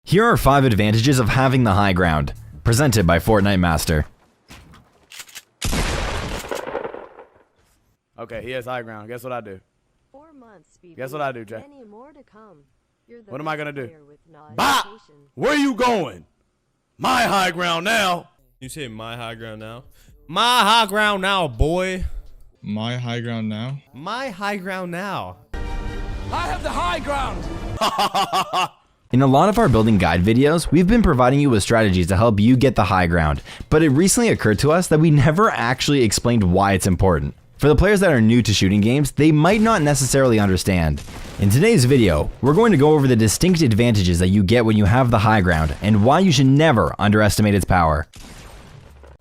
Here are 5 advantages of having the high ground, presented by Fortnite Master. Okay, he has high ground. Guess what I do? 4 months, Guess what I do, Jay? Many more to come. You're the What am I gonna do? player with no Bah! education. Where you going? My high ground now. You say my high ground now? My high ground now, boy. My high ground now? My high ground now. I have the high ground. In a lot of our building guide videos, we've been providing you with strategies to help you get the high ground, but it recently occurred to us that we never actually explained why it's important. For the players that are new to shooting games, they might not necessarily understand. In today's video, we're going to go over the distinct advantages that you get when you have the high ground and why you should never underestimate its power.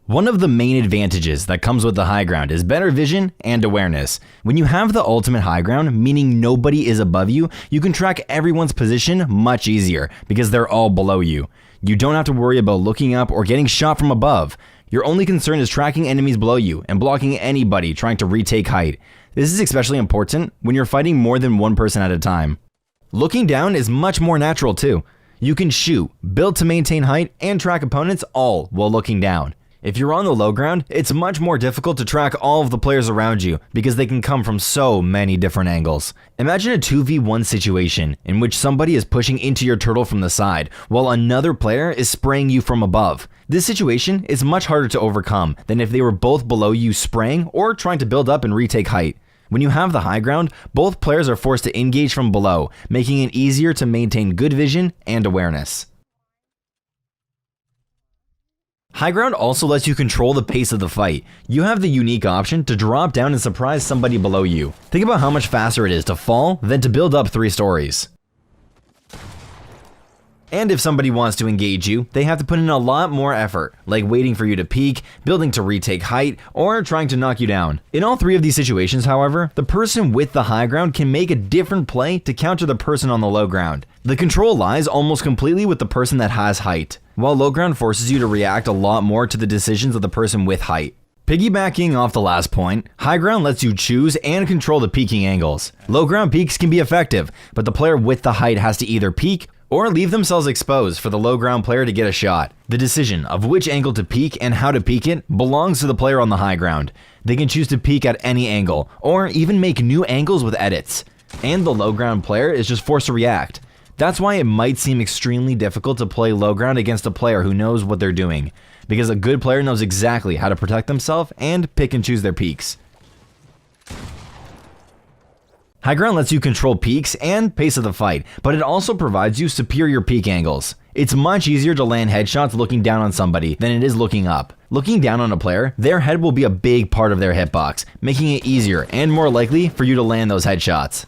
One of the main advantages that comes with the high ground is better vision and awareness. When you have the ultimate high ground, meaning nobody is above you, you can track everyone's position much easier because they're all below you. You don't have to worry about looking up or getting shot from above. Your only concern is tracking enemies below you and blocking anybody trying to retake height. This is especially important when you're fighting more than one person at a time. Looking down is much more natural too. You can shoot, build to maintain height, and track opponents all while looking down. If you're on the low ground, it's much more difficult to track all of the players around you because they can come from so many different angles. Imagine a 2v1 situation in which somebody is pushing into your turtle from the side while another player is spraying you from above. This situation is much harder to overcome than if they were both below you spraying or trying to build up and retake height. When you have the high ground, both players are forced to engage from below, making it easier to maintain good vision and awareness. High ground also lets you control the pace of the fight. You have the unique option to drop down and surprise somebody below you. Think about how much faster it is to fall than to build up 3 stories. And if somebody wants to engage you, they have to put in a lot more effort, like waiting for you to peek, building to retake height, or trying to knock you down. In all 3 of these situations, however, the person with the high ground can make a different play to counter the person on the low ground. The control lies almost completely with the person that has height, while low ground forces you to react a lot more to the decisions of the person with height. Piggybacking off the last point, high ground lets you choose and control the peeking angles. Low ground peeks can be effective, but the player with the height has to either peek or leave themselves exposed for the low ground player to get a shot. The decision of which angle to peek and how to peek it belongs to the player on the high ground. They can choose to peek at any angle, or even make new angles with edits. And the low ground player is just forced to react. That's why it might seem extremely difficult to play low ground against a player who knows what they're doing, because a good player knows exactly how to protect themselves and pick and choose their peeks. High ground lets you control peaks and pace of the fight, but it also provides you superior peek angles. It's much easier to land headshots looking down on somebody than it is looking up. Looking down on a player, their head will be a big part of their hitbox, making it easier and more likely for you to land those headshots.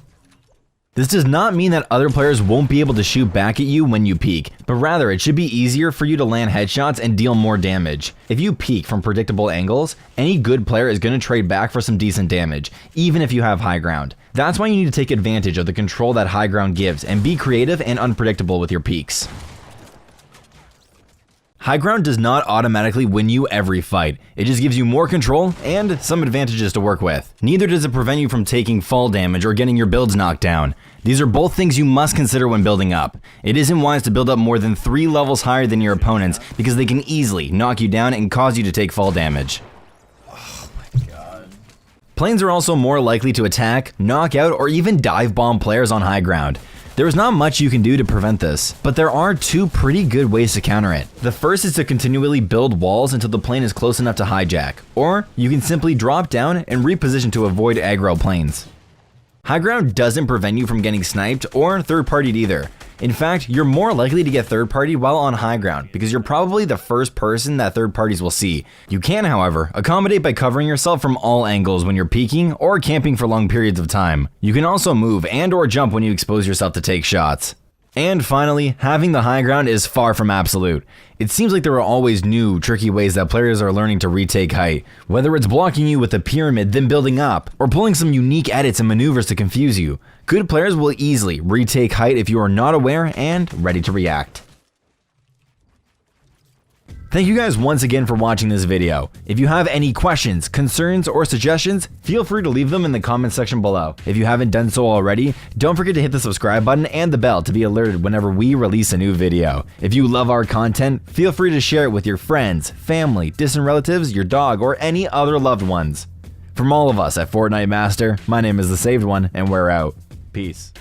This does not mean that other players won't be able to shoot back at you when you peek, but rather it should be easier for you to land headshots and deal more damage. If you peek from predictable angles, any good player is going to trade back for some decent damage, even if you have high ground. That's why you need to take advantage of the control that high ground gives and be creative and unpredictable with your peeks. High ground does not automatically win you every fight. It just gives you more control and some advantages to work with. Neither does it prevent you from taking fall damage or getting your builds knocked down. These are both things you must consider when building up. It isn't wise to build up more than 3 levels higher than your opponents because they can easily knock you down and cause you to take fall damage. Oh my god. Planes are also more likely to attack, knock out, or even dive bomb players on high ground. There is not much you can do to prevent this, but there are 2 pretty good ways to counter it. The first is to continually build walls until the plane is close enough to hijack, or you can simply drop down and reposition to avoid aggro planes. High ground doesn't prevent you from getting sniped or third-partied either. In fact, you're more likely to get third-partied while on high ground because you're probably the first person that third parties will see. You can, however, accommodate by covering yourself from all angles when you're peeking or camping for long periods of time. You can also move and or jump when you expose yourself to take shots. And finally, having the high ground is far from absolute. It seems like there are always new, tricky ways that players are learning to retake height, whether it's blocking you with a pyramid then building up, or pulling some unique edits and maneuvers to confuse you. Good players will easily retake height if you are not aware and ready to react. Thank you guys once again for watching this video. If you have any questions, concerns, or suggestions, feel free to leave them in the comment section below. If you haven't done so already, don't forget to hit the subscribe button and the bell to be alerted whenever we release a new video. If you love our content, feel free to share it with your friends, family, distant relatives, your dog, or any other loved ones. From all of us at Fortnite Master, my name is The Saved One, and we're out. Peace.